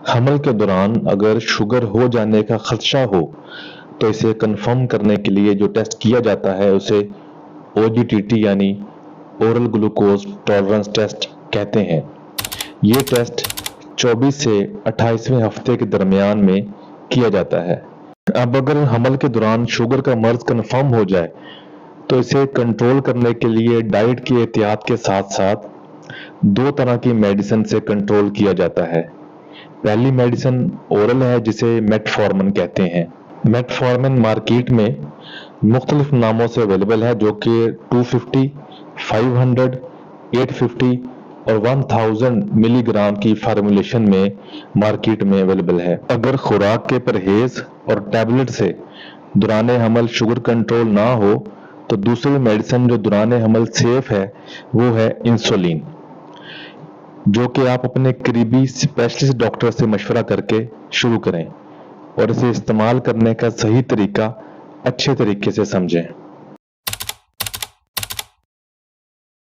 हमल के दौरान अगर शुगर हो जाने का खदशा हो तो इसे कंफर्म करने के लिए जो टेस्ट किया जाता है उसे OGTT यानी ओरल ग्लूकोज टॉलरेंस टेस्ट कहते हैं। ये टेस्ट 24 से 28वें हफ्ते के दरमियान में किया जाता है। अब अगर हमल के दौरान शुगर का मर्ज कंफर्म हो जाए तो इसे कंट्रोल करने के लिए डाइट की एहतियात के साथ साथ दो तरह की मेडिसिन से कंट्रोल किया जाता है। पहली मेडिसिन ओरल है जिसे मेटफॉर्मिन कहते हैं। मेटफॉर्मिन मार्केट में मुख्तलिफ नामों से अवेलेबल है जो कि 250, 500, 850 और 1000 मिलीग्राम की फार्मूलेशन में मार्केट में अवेलेबल है। अगर खुराक के परहेज और टैबलेट से दौरान हमल शुगर कंट्रोल ना हो तो दूसरी मेडिसिन जो दौरान हमल सेफ है वो है इंसुलिन, जो कि आप अपने करीबी स्पेशलिस्ट डॉक्टर से मशवरा करके शुरू करें और इसे इस्तेमाल करने का सही तरीका अच्छे तरीके से समझें।